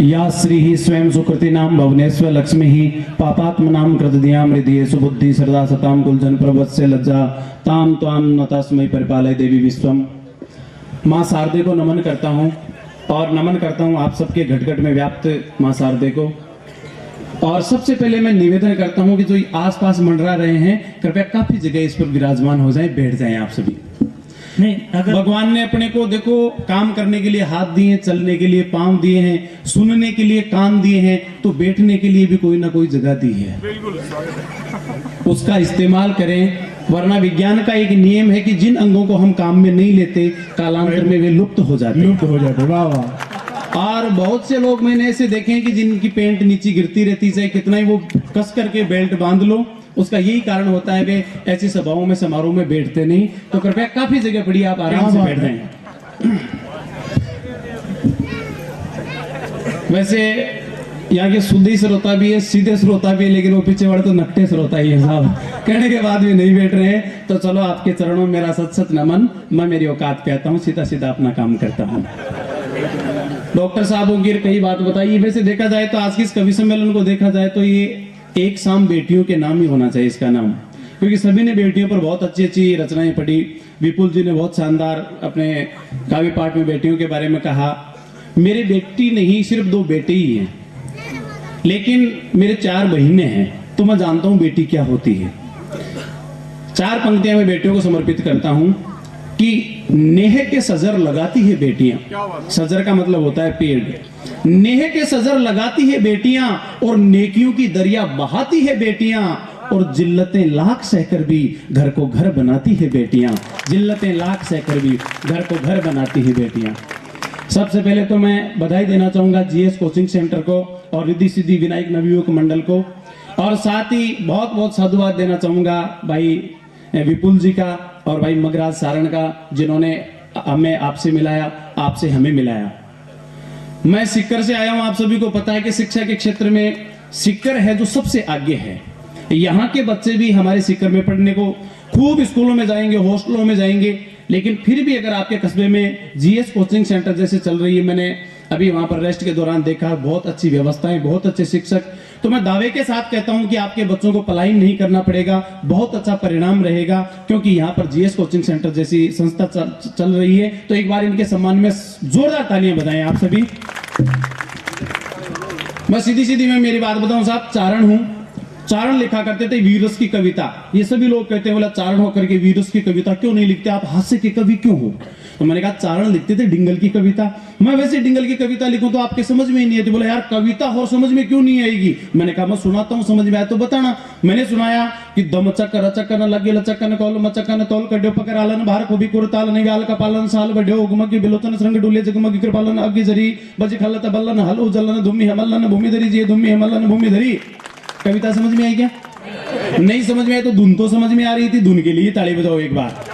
या श्री ही स्वयं सुकृति नाम भुवनेश्वर लक्ष्मी ही पापात्म नाम कृतदिया मृदये सुबुद्धि श्रद्धा सताम कुलजन प्रवत्स्य लज्जा ताम त्वाम नतस्मै परिपालय देवी विश्वम। माँ शारदे को नमन करता हूँ और नमन करता हूँ आप सबके घट घट में व्याप्त माँ शारदे को। और सबसे पहले मैं निवेदन करता हूँ कि जो आसपास मंडरा रहे हैं कृपया काफी जगह इस पर विराजमान हो जाएं, बैठ जाएं आप सभी। नहीं, अगर भगवान ने अपने को देखो काम करने के लिए हाथ दिए हैं, चलने के लिए पांव दिए हैं, सुनने के लिए कान दिए हैं, तो बैठने के लिए भी कोई ना कोई जगह दी है। उसका इस्तेमाल करें, वरना विज्ञान का एक नियम है कि जिन अंगों को हम काम में नहीं लेते कालांतर में वे लुप्त हो जाते। वाह वाह। और बहुत से लोग मैंने ऐसे देखे हैं कि जिनकी पेंट नीचे गिरती रहती है, कितना ही वो कस करके बेल्ट बांध लो, उसका यही कारण होता है वे ऐसी सभाओं में समारोह में बैठते नहीं। तो कृपया काफी जगह पड़ी, आप आराम से बैठ जाएं। वैसे यहाँ के शुद्ध श्रोता भी है, सीधे श्रोता भी है, लेकिन वो पीछे वाले तो नकटे श्रोता ही है साहब, कहने के बाद भी नहीं बैठ रहे हैं। तो चलो आपके चरणों में मेरा सत सत नमन। मैं मेरी औकात पे आता हूँ, सीधा सीधा अपना काम करता हूँ। डॉक्टर साहबों की कई बात बताइए। वैसे देखा जाए तो आज के इस कवि सम्मेलन को देखा जाए तो ये एक शाम बेटियों के नाम ही होना चाहिए इसका नाम, क्योंकि सभी ने बेटियों पर बहुत अच्छी अच्छी रचनाएं पढ़ी। विपुल जी ने बहुत शानदार अपने काव्य पाठ में बेटियों के बारे में कहा। मेरी बेटी नहीं, सिर्फ 2 बेटे ही हैं, लेकिन मेरे 4 बहनें हैं, तो मैं जानता हूं बेटी क्या होती है। 4 पंक्तियां मैं बेटियों को समर्पित करता हूं कि नेह के सजर लगाती है बेटियां। सजर का मतलब होता है पेड़। नेह के सजर लगाती है बेटियां और नेकियों की दरिया बहाती है बेटियां, और जिल्लतें लाख सहकर भी घर को घर बनाती है बेटियां। जिल्लतें लाख सहकर भी घर को घर बनाती है बेटियां। सबसे पहले तो मैं बधाई देना चाहूंगा जीएस कोचिंग सेंटर को और रिद्धि सिद्धि विनायक नवयुवक मंडल को, और साथ ही बहुत बहुत साधुवाद देना चाहूंगा भाई विपुल जी का और भाई मगराज सारण का, जिन्होंने हमें आपसे मिलाया, आपसे हमें मिलाया। मैं सिक्कर से आया हूं, आप सभी को पता है कि शिक्षा के क्षेत्र में सिक्कर है जो सबसे आगे है। यहाँ के बच्चे भी हमारे सिक्कर में पढ़ने को खूब स्कूलों में जाएंगे, हॉस्टलों में जाएंगे, लेकिन फिर भी अगर आपके कस्बे में जीएस कोचिंग सेंटर जैसे चल रही है, मैंने अभी वहां पर रेस्ट के दौरान देखा, बहुत अच्छी व्यवस्थाएं, बहुत अच्छे शिक्षक, तो मैं दावे के साथ कहता हूं कि आपके बच्चों को पलायन नहीं करना पड़ेगा, बहुत अच्छा परिणाम रहेगा, क्योंकि यहाँ पर जीएस कोचिंग सेंटर जैसी संस्था चल रही है। तो एक बार इनके सम्मान में जोरदार तालियां बजाएं आप सभी। मैं सीधी सीधी मैं मेरी बात बताऊं साहब, चारण हूं, चारण लिखा करते थे वीरस की कविता। ये सभी लोग कहते हैं बोला चारण होकर के वीरस की कविता क्यों नहीं लिखते, आप हास्य के कवि क्यों हो? तो मैंने कहा चारण लिखते थे डिंगल की कविता। मैं वैसे डिंगल की कविता लिखूं तो आपके समझ में ही नहीं आती। बोला यार कविता हो समझ में क्यों नहीं आएगी? मैंने कहा मैं सुनाता हूं, समझ में आया तो बताना। मैंने सुनाया कि दम चक्कर चक्कर लगे लचक्कन कौल मचक्कन तौल कड्यो पकर आलन भार को भी कुरताल निवाल का पालन साल बढ़ो उगमकी बिलोचन संग डुले जगमगी कृपालन अग्गी जरी बज खलत बल्लन हलो जलन धूमि हमलन भूमि धरी जी धूमि हमलन भूमि धरी। कविता समझ में आई क्या? नहीं समझ में आई तो धुन तो समझ में आ रही थी, धुन के लिए ताली बजाओ एक बार।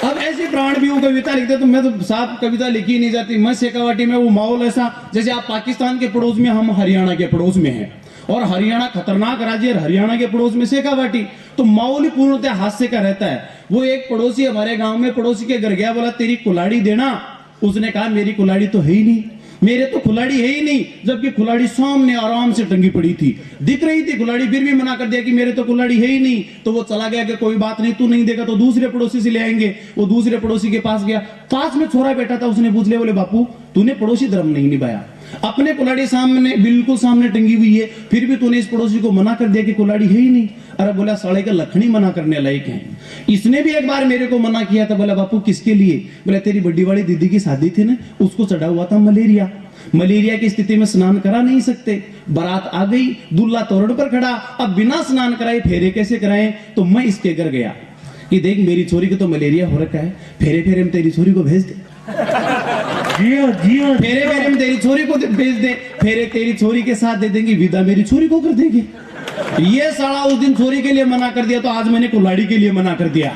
अब ऐसे प्राण भी वो कविता लिखते तो मैं तो साफ कविता लिखी नहीं जाती। मैं शेखावाटी में वो माहौल ऐसा, जैसे आप पाकिस्तान के पड़ोस में, हम हरियाणा के पड़ोस में हैं, और हरियाणा खतरनाक राज्य है, हरियाणा के पड़ोस में शेखावाटी, तो माहौल ही पूर्णतः हास्य का रहता है। वो एक पड़ोसी हमारे गांव में पड़ोसी के घर गया, बोला तेरी कुल्हाड़ी देना। उसने कहा मेरी कुल्हाड़ी तो है ही नहीं, मेरे तो कुल्हाड़ी है ही नहीं, जबकि कुल्हाड़ी सामने आराम से टंगी पड़ी थी, दिख रही थी कुल्हाड़ी, फिर भी मना कर दिया कि मेरे तो कुल्हाड़ी है ही नहीं। तो वो चला गया कि कोई बात नहीं, तू नहीं देगा तो दूसरे पड़ोसी से ले आएंगे। वो दूसरे पड़ोसी के पास गया, पास में छोरा बैठा था, उसने पूछ लिया, बोले बापू तूने पड़ोसी धर्म नहीं निभाया, अपने कुल्हाड़ी सामने बिल्कुल सामने टंगी हुई है, फिर भी तूने इस पड़ोसी को मना कर दिया कि कुल्हाड़ी है ही नहीं। अरे बोला साले का लखनी मना करने लायक है। इसने भी एक बार मेरे को मना किया था। बोला बापू किसके लिए? बोला तेरी बड़ी वाली दीदी की शादी थी ना, उसको चढ़ा हुआ था मलेरिया, मलेरिया की स्थिति में स्नान करा नहीं सकते, बारात आ गई, दूल्हा तोरण पर खड़ा, अब बिना स्नान कराए फेरे कैसे कराएं? तो मैं इसके घर गया कि देख मेरी छोरी को तो मलेरिया हो रखा है, फेरे फेरे में तेरी छोरी को भेज दे, जियो जियो, फेरे फेरे में तेरी छोरी को भेज दे, फेरे तेरी छोरी के साथ दे देंगे, विदा मेरी छोरी को कर देंगे। ये साला उस दिन छोरी के लिए मना कर दिया, तो आज मैंने कुल्हाड़ी के लिए मना कर दिया।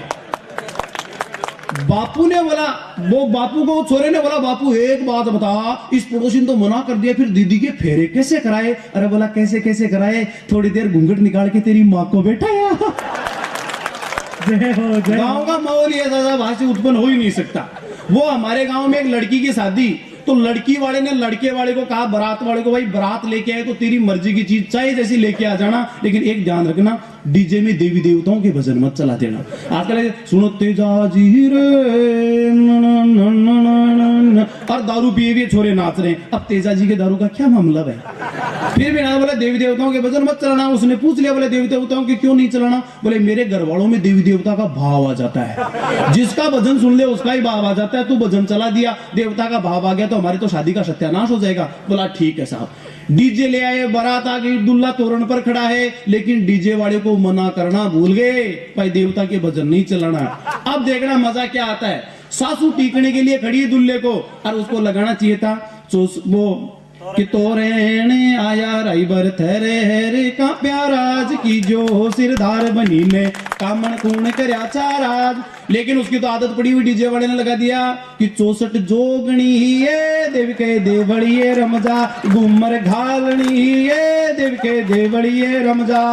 बापू ने बोला, वो बापू को छोरे ने बोला बापू एक बात बता, इस पड़ोसी ने तो मना कर दिया, फिर दीदी के फेरे कैसे कराए? अरे बोला कैसे कैसे कराए? थोड़ी देर घूंघट निकाल के तेरी माँ को बैठाया। गांव का माहौल ये ज्यादा भाषा उत्पन्न हो ही नहीं सकता। वो हमारे गांव में एक लड़की की शादी, तो लड़की वाले ने लड़के वाले को कहा, बारात वाले को, भाई बारात लेके आए तो तेरी मर्जी की चीज चाहे जैसी लेके आ जाना, लेकिन एक ध्यान रखना, डीजे में देवी देवताओं के भजन मत चला देना। आजकल सुनो तेजा जी रे और दारू पिए हुए छोरे नाच रहे हैं। अब तेजा जी के दारू का क्या मामला है? फिर भी ना बोले देवी देवताओं के भजन मत चलाना। उसने पूछ लिया, बोले देवी देवताओं के क्यों नहीं चलाना? बोले मेरे घर वालों में देवी देवता का भाव आ जाता है, जिसका भजन सुन ले उसका ही भाव आ जाता है। तू भजन चला दिया, देवता का भाव आ गया तो हमारी तो शादी का सत्यानाश हो जाएगा। बोला ठीक है साहब। डीजे ले आए, बारात आ गई, दूल्हा तोरण पर खड़ा है, लेकिन डीजे वाले को मना करना भूल गए, भाई देवता के भजन नहीं चलाना। अब देखना मजा क्या आता है। सासू टीकने के लिए खड़ी है दूल्हे को, और उसको लगाना चाहिए था वो कि तोरे आया राइबर थरे हेरे का प्याराज की जो सिरधार बनी ने कामन कूण करया चाराज। लेकिन उसकी तो आदत पड़ी हुई, डीजे वाले ने लगा दिया कि 64 जोगणी है देव के देवड़िए रमजा, घूमर घालनी है देव के देवड़िए रमजा।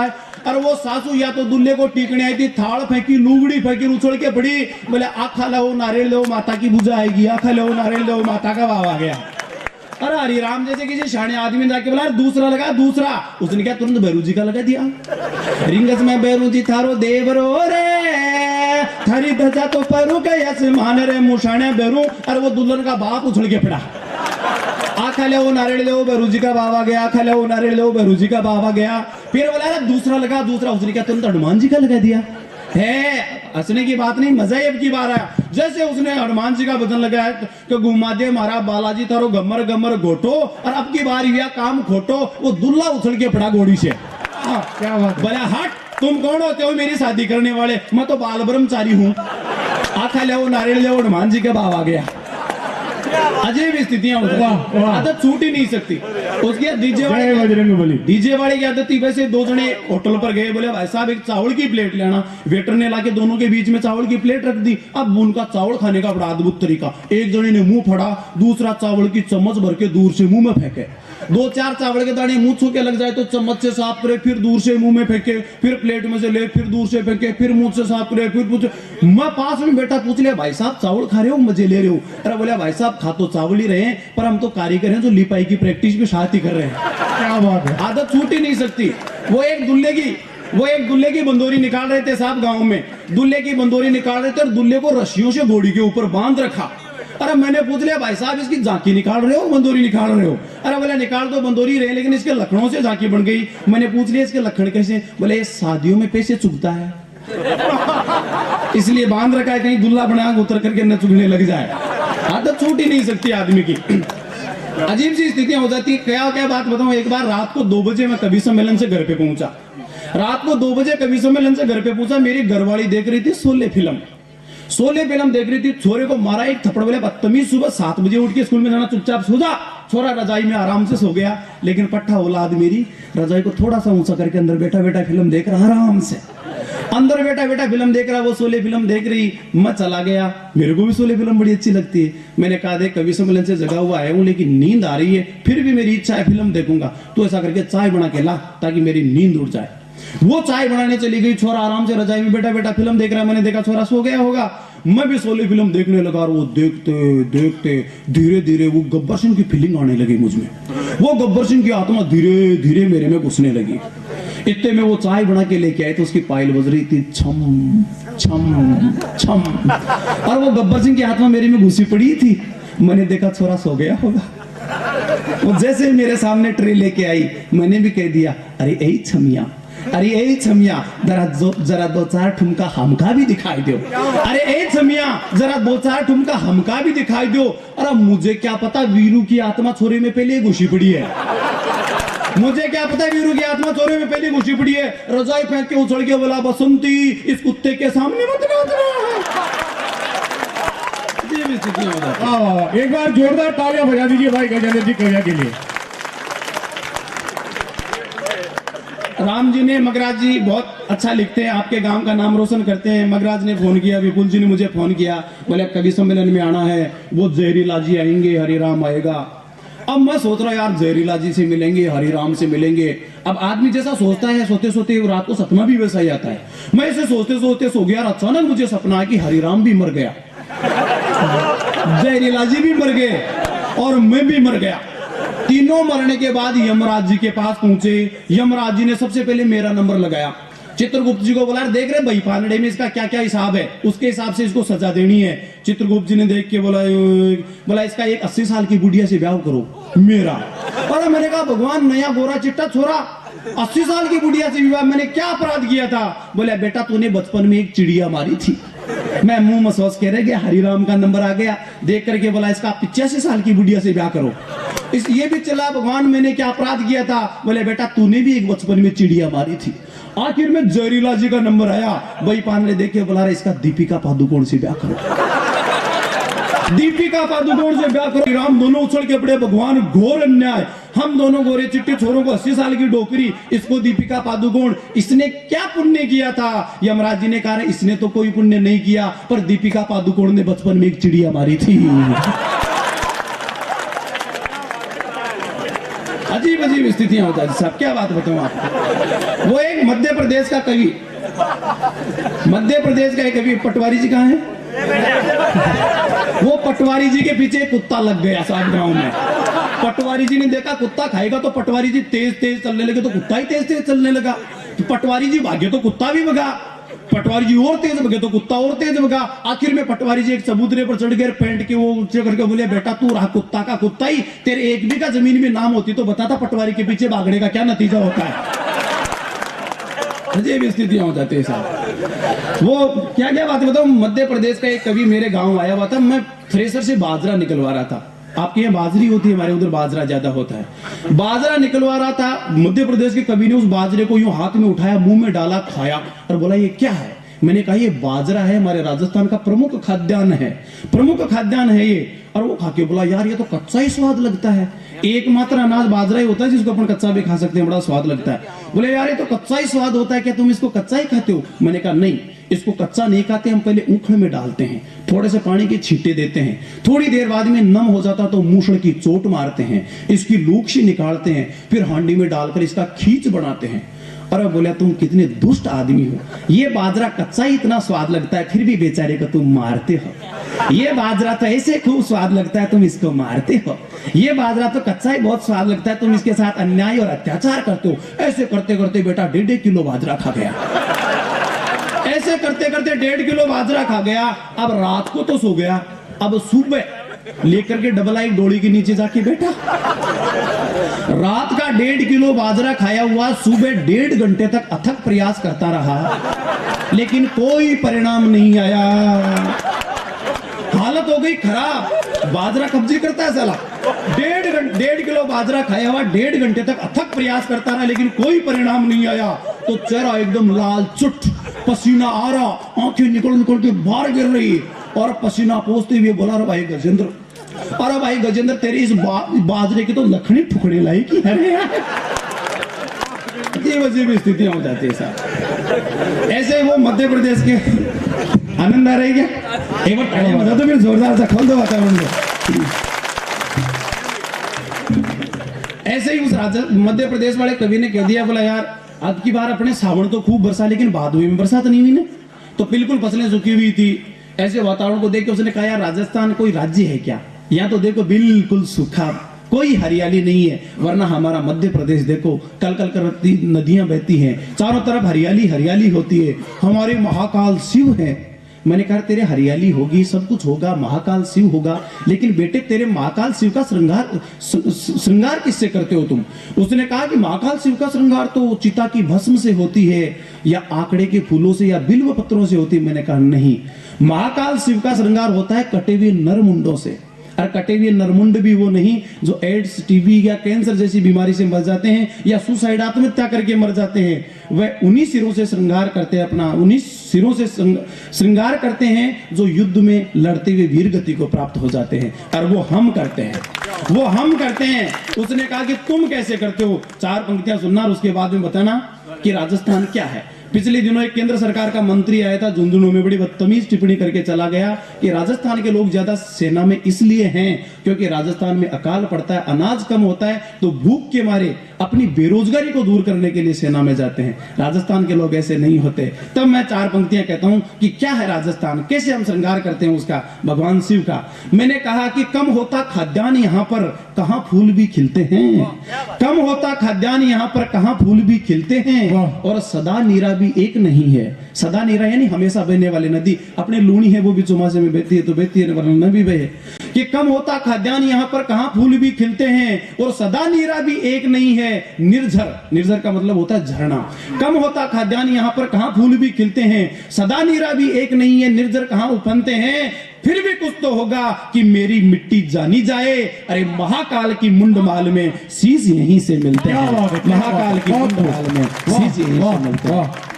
और वो सासू या तो दूल्हे को टीकने आई थी, थाल फेंकी, लुगड़ी फेंकी, उछल के पड़ी, बोले आखा लो नारियल लो माता की पूजा आएगी, आखा लो नारियल लो माता का भाव आ गया। अरे हरि राम जैसे किसी शाने आदमी ने जाके बोला दूसरा लगा, दूसरा। उसने क्या तुरंत बैरू जी का लगा दिया। रिंगस में बैरू जी थारो देवरो रे, थारी धजा तो परू के आसमान रे मुशाने बैरू। और वो दुल्हन का बाप उछल के पड़ा, आखा ले वो नारियल ले बैरू जी का भाव आ गया, आखा ले वो नारियल ले बैरू जी का भाव आ गया। फिर बोला दूसरा लगा, दूसरा। उसने क्या तुरंत हनुमान जी का लगा दिया। है हंसने की बात नहीं, मजा ही अब की बार आया। जैसे उसने हनुमान जी का भजन लगाया कि घुमा दे मारा बालाजी थारो गमर गमर घोटो, और अब की बार हुआ काम खोटो, वो दुल्ला उछल के पड़ा घोड़ी से। क्या बात। बोला हट, तुम कौन होते हो मेरी शादी करने वाले? मैं तो बाल ब्रह्मचारी हूँ। आखा ले वो नारियल ले हनुमान जी का भाव आ गया। अजीब स्थितियां हो जाती, आदत छूट ही नहीं सकती उसकी। डीजे वाले की आदत थी। वैसे दो जने होटल पर गए, बोले भाई साहब एक चावल की प्लेट लेना। वेटर ने लाके दोनों के बीच में चावल की प्लेट रख दी। अब उनका चावल खाने का बड़ा अद्भुत तरीका, एक जने ने मुंह फाड़ा, दूसरा चावल की चम्मच भर के दूर से मुंह में फेंके। 2-4 चावल के दाने मुंह छू के लग जाए तो चम्मच से साफ करे, फिर दूर से मुंह में फेंके, फिर प्लेट में से ले, फिर दूर से फेंके, फिर मुंह से साफ करे, फिर पूछे। मैं पास में बैठा, पूछ लिया भाई साहब चावल खा रहे हो मजे ले रहे हो? अरे बोला भाई साहब खा तो चावल ही रहे हैं, पर हम तो कारीगर हैं जो लिपाई की प्रैक्टिस भी साथ ही कर रहे हैं। क्या बात है, आदत छूट ही नहीं सकती। वो एक दुल्हे की बंदोरी निकाल रहे थे साहब गांव में, दुल्हे की बंदोरी निकाल रहे थे और दुल्हे को रस्सियों से घोड़ी के ऊपर बांध रखा। अरे मैंने पूछ लिया भाई साहब इसकी झांकी निकाल रहे हो बंदोरी निकाल रहे हो? अरे बोले निकाल दो बंदोरी रहे, लेकिन इसके लखनों से झांकी बन गई। मैंने पूछ लिया इसके लखन कैसे? बोले ये शादियों में पैसे चुगता है इसलिए बांध रखा है, कहीं दुल्ला बना उतर करके न चुगने लग जाए। आदत छूट ही नहीं सकती आदमी की। अजीब सी स्थितियां हो जाती है। क्या बात बताऊं, एक बार रात को 2 बजे मैं कवि सम्मेलन से घर पे पहुंचा। रात को 2 बजे कवि सम्मेलन से घर पे पहुंचा। मेरी घरवाली देख रही थी शोले फिल्म देख रही थी। छोरे को मारा एक थप्पड़, बोले बदतमीज, सुबह 7 बजे उठ के स्कूल में जाना, चुपचाप सो जा। छोरा रजाई में आराम से सो गया, लेकिन पट्टा औलाद मेरी रजाई को थोड़ा सा ऊंचा करके अंदर बैठा बैठा फिल्म देख रहा, आराम से अंदर बैठा बैठा फिल्म देख रहा। वो शोले फिल्म देख रही, मैं चला गया। मेरे को भी शोले फिल्म बड़ी अच्छी लगती है। मैंने कहा देख कवि सम्मेलन से जगा हुआ आया हूँ, लेकिन नींद आ रही है, फिर भी मेरी इच्छा है फिल्म देखूंगा। तो ऐसा करके चाय बना के ला ताकि मेरी नींद उड़ जाए। वो चाय बनाने चली गई, छोरा आराम से रजाई में बैठा बैठा फिल्म देख रहा है। मैंने देखा छोरा सो गया होगा, मैं भी शोले फिल्म देखने लगा। और वो देखते देखते धीरे धीरे वो गब्बर सिंह की फीलिंग आने लगी मुझ में। वो गब्बर सिंह की आत्मा धीरे धीरे मेरे में घुसने लगी। इतने में वो चाय बना के लेके आए तो उसकी पायल बज रही थी छम छम छम, और वो गब्बर सिंह की आत्मा मेरे में घुसी पड़ी थी। मैंने देखा छोरा सो गया होगा। वो जैसे मेरे सामने ट्रे लेके आई, मैंने भी कह दिया अरे यही छमिया, अरे यही छमिया जरा 2-4 ठुमका हमका भी दिखाई दो। अरे ए छमिया जरा 2-4 ठुमका हमका भी दिखाई दो। अरे मुझे क्या पता वीरू की आत्मा छोरे में पहले घुसी पड़ी है। मुझे क्या पता वीरू की आत्मा छोरे में पहले घुसी पड़ी है। रजाई फेंक के उछल के बोला बसंती इस कुत्ते के सामने मत नाचना। एक बार जोरदार तालियां बजा दीजिए भाई गजेंद्र जी कविया के लिए। राम जी ने, मगराज जी बहुत अच्छा लिखते हैं, आपके गांव का नाम रोशन करते हैं। मगराज ने फोन किया, विपुल जी ने मुझे फोन किया, बोले कवि सम्मेलन में आना है, वो जहरीला जी आएंगे, हरिराम आएगा। अब मैं सोच रहा यार जहरीला जी से मिलेंगे, हरिराम से मिलेंगे। अब आदमी जैसा सोचता है, सोते सोते रात को सपना भी वैसा ही आता है। मैं इसे सोचते सोचते सो गया, अचानक मुझे सपना है कि हरिराम भी मर गया, जहरीला जी भी मर गए। और मैं भी मर गया। तीनों मरने के बाद यमराज जी के पास पहुंचे। यमराज जी ने सबसे पहले मेरा नंबर लगाया। चित्रगुप्त जी को बोला, देख रहे भाई पानडे में इसका क्या क्या हिसाब है, उसके हिसाब से इसको सजा देनी है। चित्रगुप्त जी ने देख के बोला इसका एक 80 साल की बुढ़िया से ब्याह करो मेरा। और मैंने कहा भगवान, नया गोरा चिट्टा छोरा 80 साल की बुढ़िया से विवाह, मैंने क्या अपराध किया था? बोला बेटा तूने बचपन में एक चिड़िया मारी थी। मैं मुंह महसूस कह रहे हरिराम का नंबर आ गया। देख करके बोला इसका 85 साल की बुढ़िया से ब्याह करो। इस ये भी चला भगवान मैंने क्या अपराध किया था? बोले बेटा तूने भी एक बचपन में चिड़िया मारी थी। आखिर में जहरीला जी का नंबर आया। भाई पान ने देखे बोला इसका दीपिका पादुकोण से ब्याह करो। दीपिका पादुकोण से ब्याह करो। राम दोनों उछल के पड़े, भगवान घोर अन्याय, हम दोनों गोरे चिट्टे छोरों को 80 साल की डोकरी, इसको दीपिका पादुकोण, इसने क्या पुण्य किया था? यमराज जी ने कहा इसने तो कोई पुण्य नहीं किया, पर दीपिका पादुकोण ने बचपन में एक चिड़िया मारी थी। अजीब अजीब स्थितियां होता है साहब, क्या बात बताऊं आपको। वो एक मध्य प्रदेश का कवि, मध्य प्रदेश का एक कवि, पटवारी जी कहाँ है? वो पटवारी जी के पीछे कुत्ता लग गया साहब गांव में। पटवारी जी ने देखा कुत्ता खाएगा तो पटवारी जी तेज तेज चलने लगे, तो कुत्ता ही तेज तेज चलने लगा। तो पटवारी जी भागे तो कुत्ता भी भगा, पटवारी जी और तेज भगे तो कुत्ता और तेज भगा। आखिर में पटवारी जी एक चबूतरे पर चढ़ गए, पैंट के वो ऊंचे करके बोले बेटा तू रहा कुत्ता का कुत्ता ही, तेरे एक भी का जमीन में नाम होती तो बताता पटवारी के पीछे भागने का क्या नतीजा होता है। अजीब स्थितियां हो जाती है साहब। वो क्या क्या बात बताऊं, मध्य प्रदेश का एक कवि मेरे गांव आया हुआ था। मैं थ्रेसर से बाजरा निकलवा रहा था। आपके यहाँ बाजरी होती है, हमारे उधर बाजरा ज्यादा होता है। बाजरा निकलवा रहा था। मध्य प्रदेश के कवि ने उस बाजरे को यूं हाथ में उठाया, मुंह में डाला, खाया और बोला ये क्या है? मैंने कहा ये बाजरा है, हमारे राजस्थान का प्रमुख खाद्यान्न है, प्रमुख खाद्यान्न है ये। और वो खा के बोला यार ये तो कच्चा ही स्वाद लगता है, एकमात्र अनाज बाजरा ही होता है जिसको अपन कच्चा भी खा सकते हैं, बड़ा स्वाद लगता है। बोले यार ये तो कच्चा ही स्वाद होता है, क्या तुम इसको कच्चा ही खाते हो? मैंने कहा नहीं, इसको कच्चा नहीं खाते, हम पहले ऊखड़ में डालते हैं, थोड़े से पानी के छींटे देते हैं, थोड़ी देर बाद में नम हो जाता तो मूसड़ की चोट मारते हैं, इसकी लूकशी निकालते हैं, फिर हांडी में डालकर इसका खींच बनाते हैं। और बोला तुम कितने दुष्ट आदमी हो, ये बाजरा कच्चा ही इतना स्वाद लगता है, फिर भी बेचारे को तुम मारते हो। ये बाजरा तो ऐसे खूब स्वाद लगता है, तुम इसको मारते हो। ये बाजरा तो कच्चा ही बहुत स्वाद लगता है, तुम इसके साथ अन्याय और अत्याचार करते हो। ऐसे करते करते बेटा 1.5 किलो बाजरा खा गया। ऐसे करते करते 1.5 किलो बाजरा खा गया। अब रात को तो सो गया, अब सुबह लेकर के डबल आई डोली के नीचे जाके बैठा। रात का 1.5 किलो बाजरा खाया हुआ, सुबह 1.5 घंटे तक अथक प्रयास करता रहा, लेकिन कोई परिणाम नहीं आया। हालत हो गई खराब, बाजरा कब्जे करता है साला। 1.5 किलो बाजरा खाया हुआ, 1.5 घंटे तक अथक प्रयास करता रहा, लेकिन कोई परिणाम नहीं आया। तो चेहरा एकदम लाल चुट, पसीना आ रहा, आंखें निकल निकल के बाहर गिर रही, और पसीना पोंछते हुए बोला अरे भाई गजेंद्र, अरे भाई गजेंद्र तेरी इस बाजरे की तो लखनी ठुकड़े लाई की है। अजीब स्थितियां हो जाती है साहब। ऐसे वो मध्य प्रदेश के आनंद आ रही क्या? एक बार तालियां बजा दो, फिर जोरदार सा खोल दो वातावरण को। ऐसे ही उस मध्य प्रदेश वाले कवि ने कह दिया, बोला यार अब की बार अपने सावन तो खूब बरसा, लेकिन भादोई में बरसात नहीं हुई ना, तो बिल्कुल फसलें सूखी हुई थी। ऐसे वातावरण को देख के उसने कहा यार राजस्थान कोई राज्य है क्या? यहाँ तो देखो बिल्कुल सूखा, कोई हरियाली नहीं है, वरना हमारा मध्य प्रदेश देखो कल कल करती नदियां बहती हैं, चारों तरफ हरियाली हरियाली होती है, हमारे महाकाल शिव है। मैंने कहा तेरे हरियाली होगी, सब कुछ होगा, महाकाल शिव होगा, लेकिन बेटे तेरे महाकाल शिव का श्रृंगार किससे करते हो तुम? उसने कहा कि महाकाल शिव का श्रृंगार तो चिता की भस्म से होती है, या आंकड़े के फूलों से, या बिल्व पत्रों से होती है। मैंने कहा नहीं, महाकाल शिव का श्रृंगार होता है कटे हुए नरमुंडों से। और कटे हुए नरमुंड भी वो नहीं जो एड्स, टीबी या कैंसर जैसी बीमारी से मर जाते हैं, या सुसाइड आत्महत्या करके मर जाते हैं, वह उन्हीं सिरों से श्रृंगार करते हैं, अपना उन्हीं सिरों से श्रृंगार करते हैं जो युद्ध में लड़ते हुए वीर गति को प्राप्त हो जाते हैं, और वो हम करते हैं, वो हम करते हैं। उसने कहा कि तुम कैसे करते हो? 4 पंक्तियां सुनना और उसके बाद में बताना कि राजस्थान क्या है। पिछले दिनों एक केंद्र सरकार का मंत्री आया था, झुंझुनू में बड़ी बदतमीज टिप्पणी करके चला गया कि राजस्थान के लोग ज्यादा सेना में इसलिए हैं क्योंकि राजस्थान में अकाल पड़ता है, अनाज कम होता है, तो भूख के मारे अपनी बेरोजगारी को दूर करने के लिए सेना में जाते हैं। राजस्थान के लोग ऐसे नहीं होते। तब मैं 4 पंक्तियां कहता हूं कि क्या है राजस्थान, कैसे हम श्रृंगार करते हैं उसका, भगवान शिव का। मैंने कहा कि कम होता खाद्यान्न यहाँ पर कहां फूल भी खिलते हैं, कम होता खाद्यान्न यहाँ पर कहां फूल भी खिलते हैं, और सदा नीरा भी एक नहीं है। सदा नीरा यानी हमेशा बहने वाली नदी, अपने लूणी है वो भी चौमासे में बहती है तो बहती है, वरना न भी बहे। कि कम होता खाद्यान्न यहाँ पर कहां फूल भी खिलते हैं, और सदा नीरा भी एक नहीं है। निर्झर, निर्झर का मतलब होता है झरना। कम होता खाद्यान्न यहाँ पर कहां फूल भी खिलते हैं, सदा नीरा भी एक नहीं है। निर्झर कहां उपनते हैं, फिर भी कुछ तो होगा कि मेरी मिट्टी जानी जाए। अरे महाकाल की मुंडमाल में शीश यहीं से मिलते हैं, महाकाल की मुंडमाल में शीश यहीं से मिलते हैं।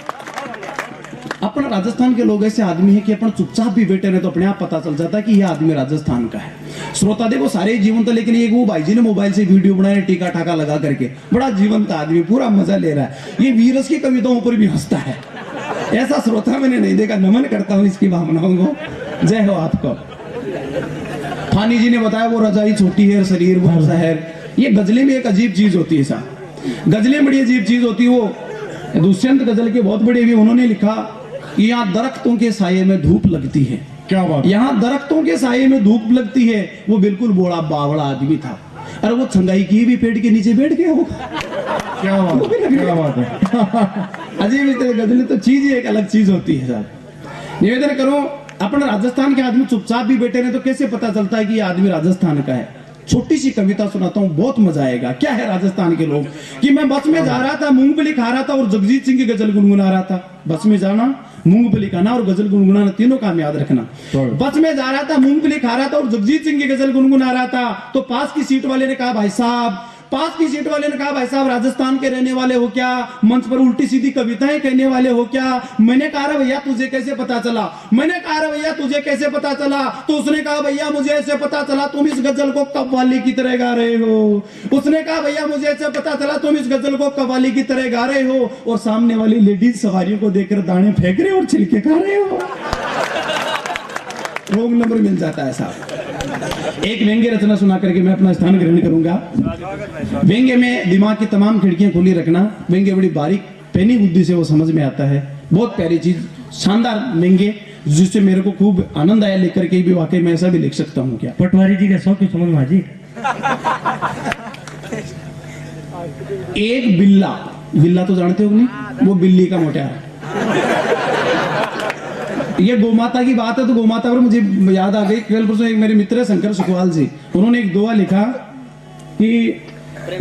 अपना राजस्थान के लोग ऐसे आदमी है कि अपन चुपचाप भी बैठे रहे तो अपने आप पता चल जाता है कि यह आदमी राजस्थान का है। श्रोता देखो सारे जीवंत, लेकिन एक वो भाई जी ने मोबाइल से वीडियो बनाए टीका ठाका लगा करके, बड़ा जीवंत आदमी, पूरा मजा ले रहा है। ये वीरस की कविताओं पर भी हंसता है। ऐसा श्रोता मैंने नहीं देखा। नमन करता हूं इसकी भावनाओं को। जय हो आपको। फानी जी ने बताया वो रजाई छोटी है, शरीर वो शहर। ये गजले में एक अजीब चीज होती है साहब, गजले में बड़ी अजीब चीज होती है। वो दुष्यंत गजल के बहुत बड़े भी, उन्होंने लिखा कि यहाँ दरख्तों के साये में धूप लगती है। क्या बात, यहाँ दरख्तों के साये में धूप लगती है। वो बिल्कुल बोड़ा बावड़ा आदमी था। अरे वो छंगाई की भी पेड़ के नीचे बैठ गया होगा। क्या बात, क्या बात है। अजीब इस तरह गजलें तो चीज ही एक अलग चीज होती है साहब। निवेदन करो, अपना राजस्थान के आदमी चुपचाप भी बैठे रहे तो कैसे पता चलता है कि ये आदमी राजस्थान का है। छोटी सी कविता सुनाता हूँ, बहुत मजा आएगा। क्या है राजस्थान के लोग कि मैं बस में जा रहा था, मूंगफली खा रहा था और जगजीत सिंह की गजल गुनगुना रहा था। बस में जाना, मूंगफली खाना और गजल गुनगुनाना, तीनों काम याद रखना। बस में जा रहा था, मूंगफली खा रहा था और जगजीत सिंह की गजल गुनगुना रहा था। तो पास की सीट वाले ने कहा भाई साहब, पास की सीट वाले ने कहा भाई साहब राजस्थान के रहने वाले हो क्या, मंच पर उल्टी सीधी कविताएं कहने वाले हो क्या। मैंने कहा भैया तुझे कैसे पता चला, मैंने कहा भैया तुझे कैसे पता चला। तो उसने कहा भैया मुझे ऐसे पता चला तुम इस गजल को कव्वाली की तरह गा रहे हो। उसने कहा भैया मुझे ऐसे पता चला तुम इस गजल को कव्वाली की तरह गा रहे हो और सामने वाली लेडीज सवारियों को देखकर दाने फेंक रहे हो और छिलके खा रहे हो। रोग नंबर मिल जाता है साहब। एक व्यंग्य रचना सुना करके मैं अपना स्थान ग्रहण करूंगा। व्यंग्य में दिमाग की तमाम खिड़कियां खुली रखना। व्यंग्य बड़ी बारीक पैनी बुद्धि से वो समझ में आता है। बहुत प्यारी चीज, शानदार व्यंग्य जिससे मेरे को खूब आनंद आया लेकर के भी। वाकई में ऐसा भी लिख सकता हूँ क्या। पटवारी जी का शौक की समझ माजी। एक बिल्ला, बिल्ला तो जानते हो नहीं, वो बिल्ली का मोटियार। ये गोमाता की बात है तो गोमाता पर मुझे याद आ गई। कल परसों एक मेरे मित्र है शंकर सुखवाल जी, उन्होंने एक दोहा लिखा कि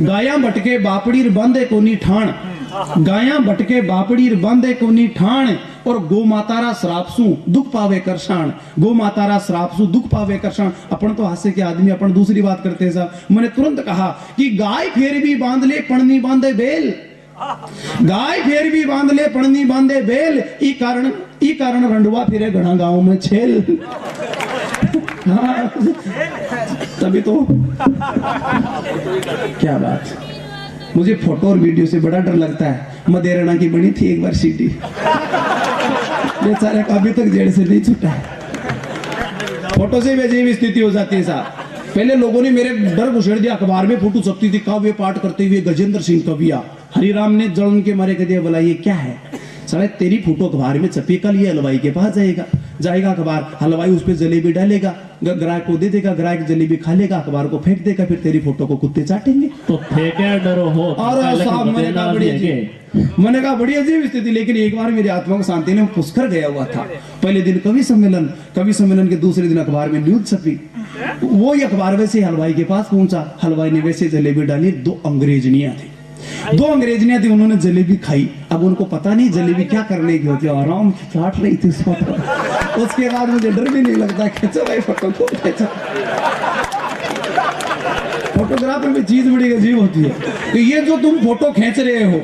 गाया भटके बापड़ी बंदे कोनी ठाण, गाया भटके बापड़ी बंदे कोनी ठाण, और गो मातारा श्रापसू दुख पावे करशान। गो मातारा श्रापसू दुख पावे करशान। अपन तो हास्य के आदमी, अपन दूसरी बात करते हैं साहब। मैंने तुरंत कहा कि गाय फेर भी बांध ले पड़नी बांधे बेल, गाय फेर भी बांध ले पड़नी बांधे बेल, ई कारण रंडवा फिरे घना गांव में छेल। हाँ, तभी तो क्या बात। मुझे फोटो और वीडियो से बड़ा डर लगता है। मदेरणा की बनी थी एक बार सीटी, बेचारे का अभी तक जेल से नहीं छूटा है। फोटो से भी अजीब स्थिति हो जाती है साहब। पहले लोगों ने मेरे डर घुसेड़ दिया। अखबार में फोटो छपती थी, काव्य पाठ करते हुए गजेंद्र सिंह कविया। हरिराम ने जलन के मारे कह दिया बोला ये क्या है साले, तेरी फोटो अखबार में छपी, कल ये हलवाई के पास जाएगा अखबार, हलवाई उस पर जलेबी डालेगा, ग्राहक को दे देगा, ग्राहक जलेबी खा लेगा, अखबार को फेंक देगा, फिर तेरी फोटो को कुत्ते चाटेंगे। तो फेंके डरो हो। और साहब मैंने कहा बड़ी अजीब स्थिति। लेकिन एक बार मेरी आत्मा को शांति ने पुष्कर गया हुआ था। पहले दिन कवि सम्मेलन के दूसरे दिन अखबार में न्यूज छपी। वो ही अखबार वैसे हलवाई के पास पहुंचा। हलवाई ने वैसे जलेबी डाली, 2 अंग्रेजनियां थी, 2 अंग्रेजनियां थी। उन्होंने जलेबी खाई। अब उनको पता नहीं जलेबी क्या करने की होती है, आराम से चाट रही थी उसको। उसके बाद मुझे डर भी नहीं लगता। खींचो भाई फोटो को, खींचो। फोटोग्राफर में चीज बड़ी अजीब होती है। तो ये जो तुम फोटो खींच रहे हो,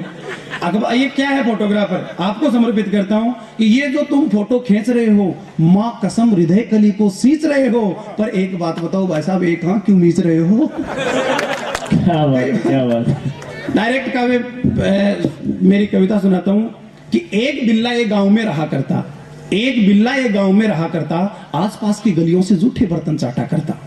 अखबार, ये क्या है फोटोग्राफर, आपको समर्पित करता हूं कि ये जो तुम फोटो खींच रहे हो, माँ कसम हृदय कली को सींच रहे हो। पर एक बात बताओ भाई साहब, एक हाँ क्यों मीच रहे हो। क्या बात, क्या बात। डायरेक्ट काव्य मेरी कविता सुनाता हूँ। कि एक बिल्ला एक गांव में रहा करता, एक बिल्ला एक गांव में रहा करता, आसपास की गलियों से जूठे बर्तन चाटा करता।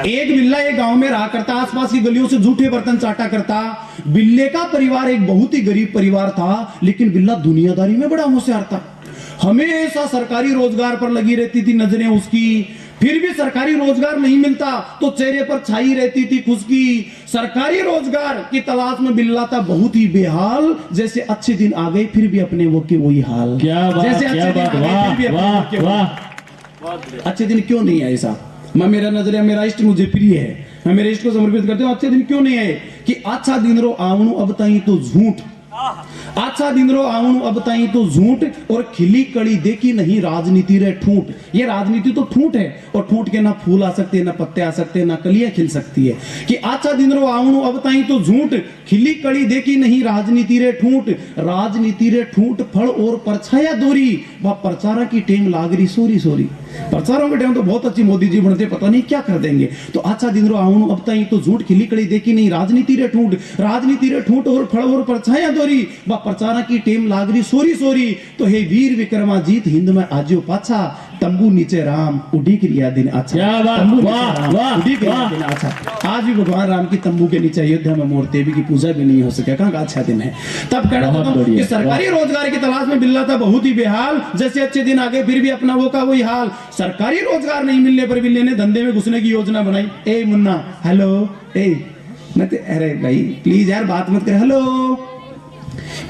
एक बिल्ला एक गांव में रहा करता, आसपास की गलियों से जूठे बर्तन चाटा करता। बिल्ले का परिवार एक बहुत ही गरीब परिवार था, लेकिन बिल्ला दुनियादारी में बड़ा होशियार था। हमेशा सरकारी रोजगार पर लगी रहती थी नजरें उसकी, फिर भी सरकारी रोजगार नहीं मिलता तो चेहरे पर छाई रहती थी खुशकी। सरकारी रोजगार की तलाश में बिल्ला था बहुत ही बेहाल, जैसे अच्छे दिन आ गए फिर भी अपने वो के वही हाल। क्या बात, जैसे क्या अच्छे दिन बात, आ गए फिर भी अपने वाह, वो के वाह, वही हाल। अच्छे दिन क्यों नहीं आए साहब? मैं मेरा नजरिया, मेरा इष्ट मुझे प्रिय है, मैं मेरे इष्ट को समर्पित करते हूँ। अच्छे दिन क्यों नहीं आए? कि अच्छा दिन रो आवणु अब ताई तो झूठ, अच्छा दिन रो आवणु अब ताई तो झूठ, और खिली कड़ी देखी नहीं राजनीति रे ठूंठ। ये राजनीति तो ठूंठ है, और ठूंठ के ना फूल आ सकते, ना पत्ते आ सकते, ना कलियां खिल सकती है। कि अच्छा दिन रो आवणु अब ताई तो झूठ, खिली कड़ी देखी नहीं राजनीति रे ठूंठ, राजनीति रे ठूंठ फल और परछाया दूरी, वह प्रचारा की टेम लागरी सोरी सोरी। प्रचारों के टाइम तो बहुत अच्छी मोदी जी बनते, पता नहीं क्या कर देंगे। तो अच्छा दिन रो आवणु अब ताई तो झूठ, खिली कड़ी देखी नहीं राजनीति रे ठूंठ, राजनीति रे ठूंठ और फल और परछाया दोरी, वह प्रचारा की टेम लागरी सोरी सोरी। तो हे वीर विक्रमाजीत हिंद में आजो पाछा, तंबू नीचे राम उड़ी क्रिया दिन अच्छा। क्या बात, तंबू नीचे वाह, राम, वाह, उड़ी क्रिया वाह। दिन अच्छा। आज भी भगवान राम की तंबू के नीचे अयोध्या में मोर देवी की पूजा भी नहीं हो सके, कहाँ का अच्छा दिन है। तब कहना बहुत था कि बढ़िया, सरकारी रोजगार की तलाश में बिल्ला था बहुत ही बेहाल, जैसे अच्छे दिन आ गए फिर भी अपना वो का वही हाल। सरकारी रोजगार नहीं मिलने पर बिल्ले ने धंधे में घुसने की योजना बनाई। ए मुन्ना, हेलो, ए मैं अरे भाई प्लीज यार बात मत कर। हेलो,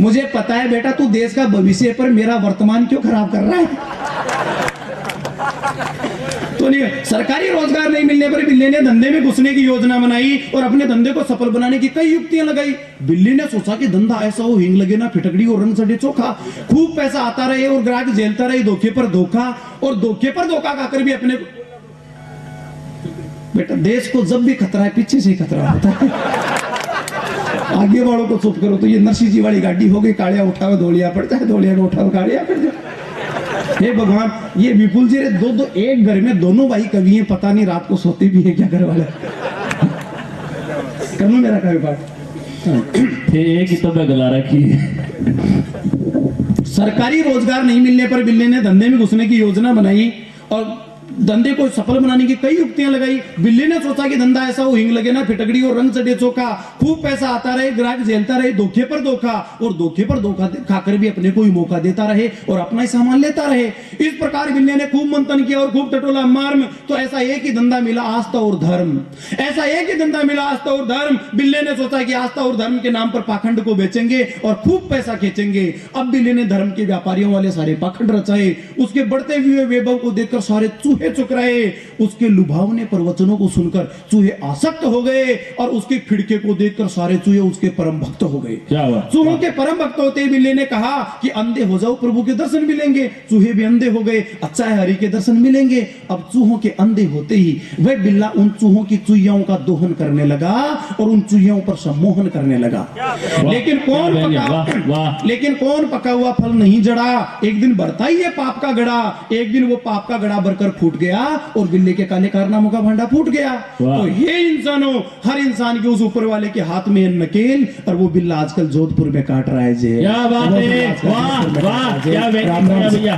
मुझे पता है बेटा तू देश का भविष्य पर मेरा वर्तमान क्यों खराब कर रहा है। तो नहीं, सरकारी रोजगार नहीं मिलने पर बिल्ली ने धंधे में घुसने की योजना बनाई और अपने धंधे को सफल बनाने की कई युक्तियां लगाई। बिल्ली ने सोचा कि धंधा ऐसा हो, हिंग लगे ना फिटकड़ी और रंग चढ़े चोखा, खूब पैसा आता रहे और ग्राहक झेलता रहे धोखे पर धोखा, और धोखे पर धोखा खाकर भी अपने। बेटा देश को जब भी खतरा है पीछे से ही खतरा होता है, आगे वालों को चुप करो। तो ये नरसिंह जी वाली गाड़ी हो गई, कालिया उठाओ धोलिया पड़ जाए, धोलिया को उठाओ कालिया पड़ जाए। हे भगवान, ये विपुल जी रे दो दो एक घर में दोनों भाई कवि हैं, पता नहीं रात को सोते भी है क्या घर वाले। कर लो मेरा कवि पाठ। एक ही तो मैं गला रखी। सरकारी रोजगार नहीं मिलने पर बिल्ली ने धंधे में घुसने की योजना बनाई और धंधे को सफल बनाने की कई युक्तियां लगाई। बिल्ली ने सोचा कि धंधा ऐसा हो, हिंग लगे ना फिटकड़ी और रंग चढ़े चोखा, खूब पैसा आता रहे, ग्राहक झेलता रहे धोखे पर धोखा, और धोखे पर धोखा खाकर भी अपने को ही मौका देता रहे और अपना ही सामान लेता रहे। इस प्रकार बिल्ली ने खूब मंथन किया और खूब टटोला मार्म, तो ऐसा एक ही धंधा मिला, आस्था और धर्म। ऐसा एक ही धंधा मिला, आस्था और धर्म। बिल्ली ने सोचा कि आस्था और धर्म के नाम पर पाखंड को बेचेंगे और खूब पैसा खींचेंगे। अब बिल्ली ने धर्म के व्यापारियों वाले सारे पाखंड रचाए। उसके बढ़ते हुए वैभव को देखकर सारे चूहे चुक रहे, उसके लुभावने प्रवचनों को सुनकर चूहे आसक्त हो गए, और उसके फिड़के को देखकर सारे चूहे उसके परम भक्त हो गए। क्या हुआ? चूहों के परम भक्त होते ही बिल्ली ने कहा कि अंधे हो जाओ, प्रभु के दर्शन मिलेंगे। चूहे भी अंधे हो गए, अच्छा है हरि के दर्शन मिलेंगे। अब चूहों के अंधे होते ही वह बिल्ला उन चूहों की चुहियाओं का दोहन करने लगा और उन चुहियाओं पर सम्मोहन करने लगा। लेकिन कौन पका हुआ फल नहीं जड़ा। एक दिन भरता ही है पाप का गड़ा, एक दिन वो पाप का गड़ा भरकर फूट गया और बिल्ली के काले कारनामों का भांडा फूट गया। तो ये इंसानों, हर इंसान के उस ऊपर वाले के हाथ में नकेल, और वो बिल्ला आजकल जोधपुर में काट रहा है। क्या बात है, वाह वाह, क्या भैया।